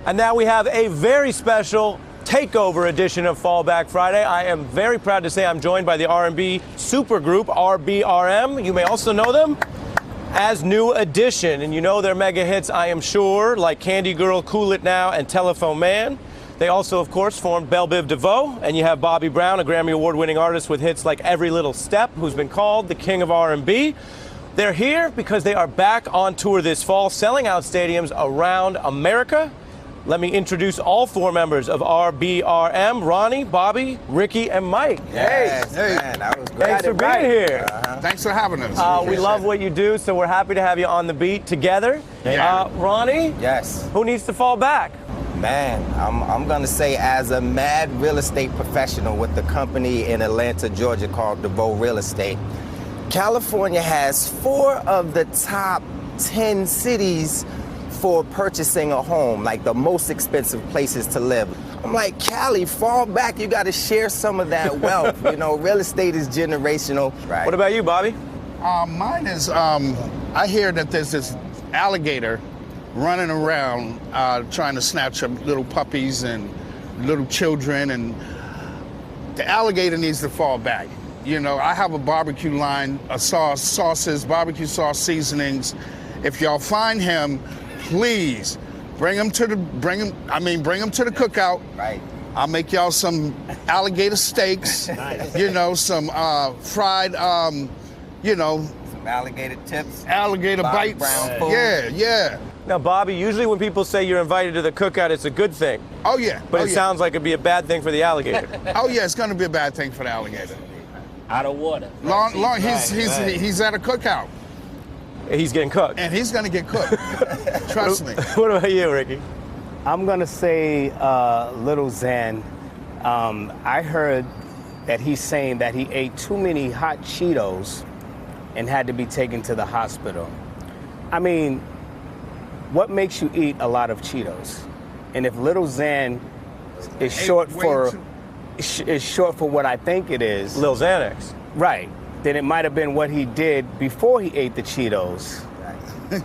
And now we have a very special takeover edition of Fallback Friday. I am very proud to say I'm joined by the R&B supergroup RBRM. You may also know them as New Edition, and you know their mega hits, I am sure, like Candy Girl, Cool It Now, and Telephone Man. They also, of course, formed Belle Biv DeVoe, and you have Bobby Brown, a Grammy Award-winning artist with hits like Every Little Step, who's been called the king of R&B. They're here because they are back on tour this fall, selling out stadiums around America. Let me introduce all four members of RBRM: Ronnie, Bobby, Ricky, and Mike. Yes, hey, man, that was great. Thanks for being here. Thanks for having us. We love what you do, so we're happy to have you on the beat together. Yeah. Ronnie, Yes. who needs to fall back? Man, I'm gonna say as a mad real estate professional with the company in Atlanta, Georgia called DeVoe Real Estate, California has 4 of the top 10 cities for purchasing a home, like the most expensive places to live. I'm like, Cali, fall back, you gotta share some of that wealth. You know, real estate is generational. Right. What about you, Bobby? Mine is, I hear that there's this alligator running around trying to snatch up little puppies and little children, and the alligator needs to fall back. You know, I have a barbecue line, sauces, barbecue sauce seasonings. If y'all find him, please bring him to the cookout. Right. I'll make y'all some alligator steaks. You know, some fried, Some alligator tips. alligator Bobby bites. Brown food. Yeah. Now, Bobby, usually when people say you're invited to the cookout, it's a good thing. Oh yeah. But oh, it yeah. sounds like it'd be a bad thing for the alligator. Oh yeah, it's gonna be a bad thing for the alligator. Out of water. He's at a cookout, He's getting cooked. and he's gonna get cooked. Trust me. What about you, Ricky? I'm gonna say Little Xan. I heard that he's saying that he ate too many hot Cheetos and had to be taken to the hospital. I mean, what makes you eat a lot of Cheetos? And if Little Xan is short for what I think it is, Lil Xanax. right, then it might have been what he did before he ate the Cheetos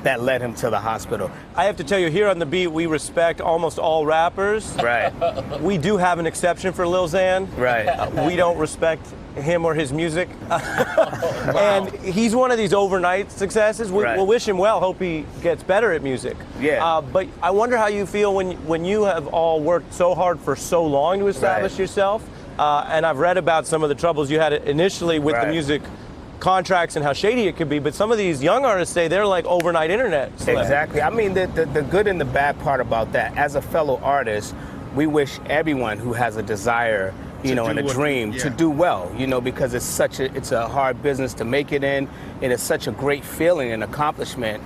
that led him to the hospital. I have to tell you, here on the beat, we respect almost all rappers. Right, We do have an exception for Lil Xan. right. We don't respect him or his music. And he's one of these overnight successes. Right. We'll wish him well. Hope he gets better at music. Yeah. But I wonder how you feel when you have all worked so hard for so long to establish Right. yourself. And I've read about some of the troubles you had initially with the Right. music contracts and how shady it could be. But some of these young artists say they're like overnight internet celebs. Exactly. I mean, the good and the bad part about that, as a fellow artist, we wish everyone who has a desire, To and do a what- dream to yeah. do well, because it's a hard business to make it in, and it's such a great feeling and accomplishment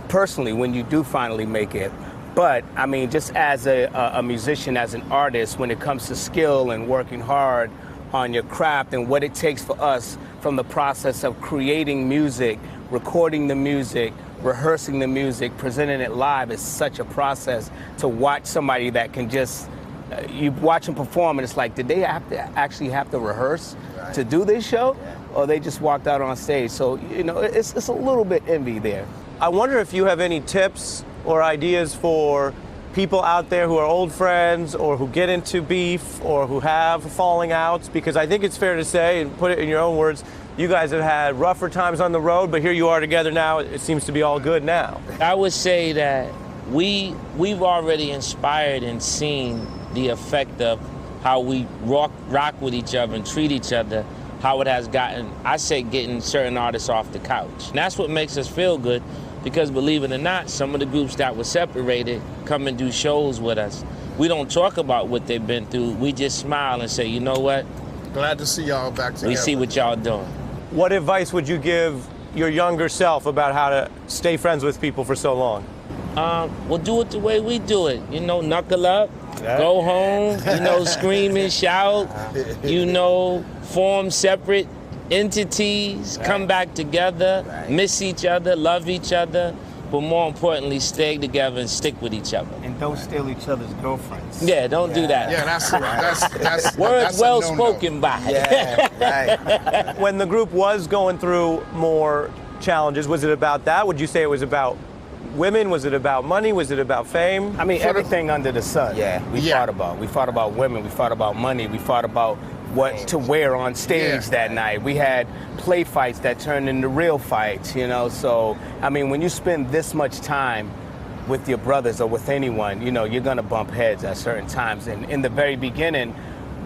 personally when you do finally make it. But I mean, just as a musician, as an artist, when it comes to skill and working hard on your craft and what it takes for us from the process of creating music, recording the music, rehearsing the music, presenting it live is such a process. To watch somebody that can just, you watch them perform and it's like, did they actually have to rehearse to do this show? Or they just walked out on stage? So, it's a little bit envy there. I wonder if you have any tips or ideas for people out there who are old friends or who get into beef or who have falling outs, because I think it's fair to say, and put it in your own words, you guys have had rougher times on the road, but here you are together now. It seems to be all good now. I would say that we've already inspired and seen the effect of how we rock with each other and treat each other, how it has gotten, I say, getting certain artists off the couch. And that's what makes us feel good, because believe it or not, some of the groups that were separated come and do shows with us. We don't talk about what they've been through. We just smile and say, you know what? Glad to see y'all back together. We see what y'all doing. What advice would you give your younger self about how to stay friends with people for so long? We'll do it the way we do it. Knuckle up, go home, scream and shout, form separate entities, come back together, miss each other, love each other, but more importantly, stay together and stick with each other. And don't steal each other's girlfriends. Yeah, don't do that. Yeah, that's Words that's a well no-no. spoken by. Yeah, right. When the group was going through more challenges, was it about that? Would you say it was about women? Was it about money? Was it about fame? I mean, everything under the sun. Yeah. We Yeah. fought about. We fought about women. We fought about money. We fought about what to wear on stage Yeah. that night. We had play fights that turned into real fights, you know? So, I mean, when you spend this much time with your brothers or with anyone, you know, you're gonna bump heads at certain times. And in the very beginning,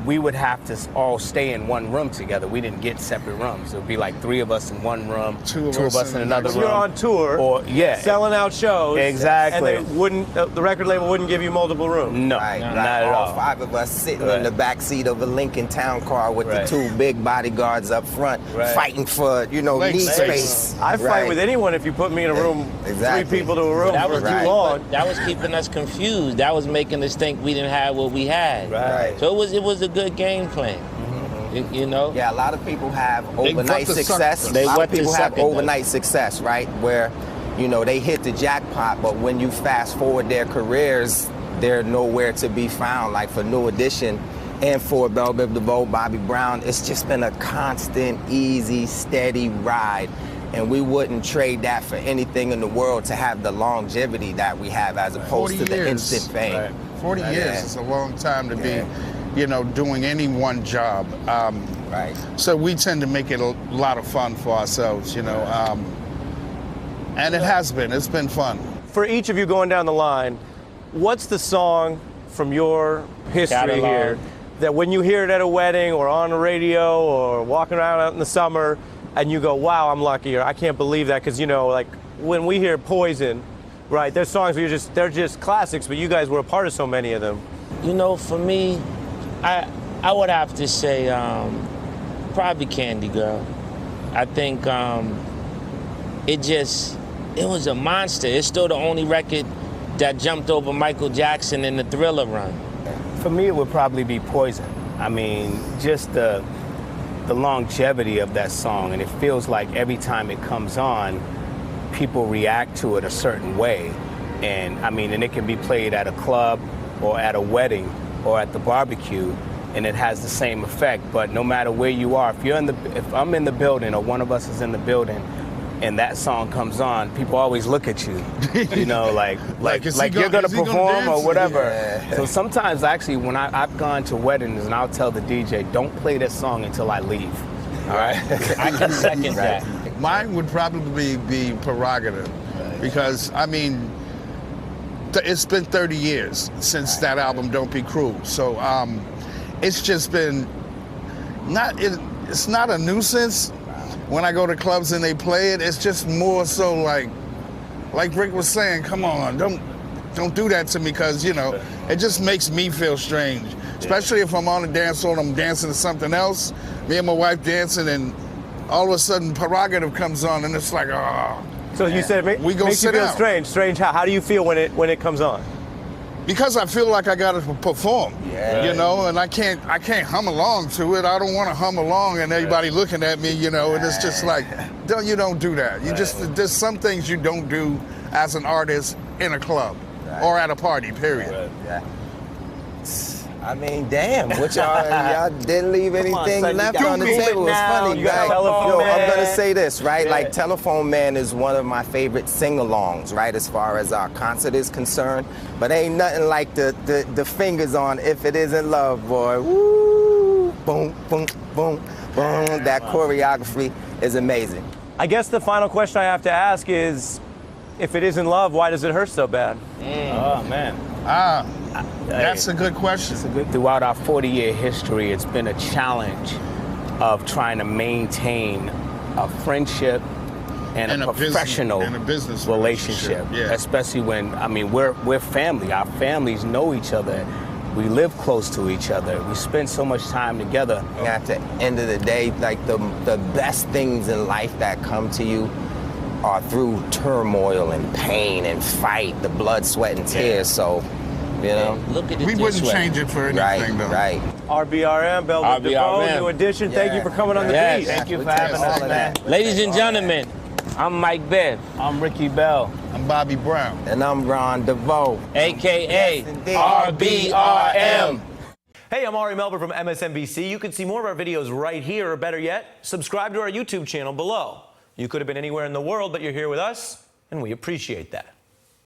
we would have to all stay in one room together. We didn't get separate rooms. It would be like 3 of us in one room, Two of two us of us in in the another next room. You're on tour, Or, yeah. selling out shows. Exactly. And they wouldn't, the record label wouldn't give you multiple rooms. No, Right, not right. at all. 5 of us sitting Right. in the back seat of a Lincoln Town car with Right. the 2 big bodyguards up front, Right. fighting for, you know, Leg knee space. space. I fight Right. with anyone if you put me in a room, Exactly. 3 people to a room That for was too right. long. That was keeping us confused. That was making us think we didn't have what we had. Right. So it was a good game plan. You know. Yeah, a lot of people have They overnight want the success. sucker. A They lot want of people the have sucker, overnight success, right? Where, you know, they hit the jackpot, but when you fast forward their careers, they're nowhere to be found. Like for New Edition and for Bell Biv DeVoe, Bobby Brown, it's just been a constant, easy, steady ride. And we wouldn't trade that for anything in the world to have the longevity that we have as opposed 40 to the years. instant fame. Right. 40 Yeah. years is a long time to Yeah. be, you know, doing any one job. Right. So we tend to make it a lot of fun for ourselves, you know. And it has been. It's been fun. For each of you going down the line, what's the song from your history Catalog. here that when you hear it at a wedding or on the radio or walking around out in the summer and you go, wow, I'm lucky, or I can't believe that, because, you know, like when we hear Poison, right, there's songs where they're just classics, but you guys were a part of so many of them. You know, for me, I would have to say probably Candy Girl. I think it was a monster. It's still the only record that jumped over Michael Jackson in the Thriller run. For me, it would probably be Poison. I mean, just the longevity of that song, and it feels like every time it comes on, people react to it a certain way. And I mean, and it can be played at a club or at a wedding or at the barbecue, and it has the same effect. But no matter where you are, if I'm in the building or one of us is in the building and that song comes on, people always look at you, you know, like is he you're gonna is he gonna perform dance? or whatever. Yeah. So sometimes actually when I've gone to weddings and I'll tell the DJ, don't play this song until I leave. All right? I can second that. Mine would probably be Prerogative because, I mean, it's been 30 years since that album, Don't Be Cruel. So it's just been, it's not a nuisance when I go to clubs and they play it. It's just more so like Rick was saying, come on, don't do that to me, because, you know, it just makes me feel strange. Especially if I'm on the dance floor and I'm dancing to something else, me and my wife dancing, and all of a sudden Prerogative comes on and it's like, oh. So you said it We go makes you sit feel down. strange. Strange how? How do you feel when it comes on? Because I feel like I gotta perform, Yeah. you know, and I can't hum along to it. I don't want to hum along and everybody looking at me, you know, and it's just like, you don't do that. You there's some things you don't do as an artist in a club or at a party, period. Yeah. I mean, damn, what y'all didn't leave anything son, you left gotta on the move it table. It's now. funny, You got right? Telephone Yo, I'm Man. gonna say this, right? Yeah. Like Telephone Man is one of my favorite sing-alongs, right, as far as our concert is concerned. But ain't nothing like the fingers on If It Isn't Love, boy. Woo! Boom, boom, boom, boom. That choreography is amazing. I guess the final question I have to ask is, if it isn't love, why does it hurt so bad? Oh man. That's a good question. Throughout our 40-year history, it's been a challenge of trying to maintain a friendship and a business- professional and a business relationship. relationship, yeah. Especially when, I mean, we're family. Our families know each other. We live close to each other. We spend so much time together. At the end of the day, like the best things in life that come to you are through turmoil and pain and fight, the blood, sweat, and tears. So, you know, Look at it We this wouldn't way. change it for anything, though. right. RBRM, Bell Biv DeVoe, RBRM. New Edition. Thank you for coming on the Yes. beat. Thank you for We take having all us, of man. that. Ladies and gentlemen, I'm Mike Biv, I'm Ricky Bell. I'm Bobby Brown. And I'm Ron DeVoe. aka indeed. RBRM. Hey, I'm Ari Melber from MSNBC. You can see more of our videos right here, or better yet, subscribe to our YouTube channel below. You could have been anywhere in the world, but you're here with us, and we appreciate that.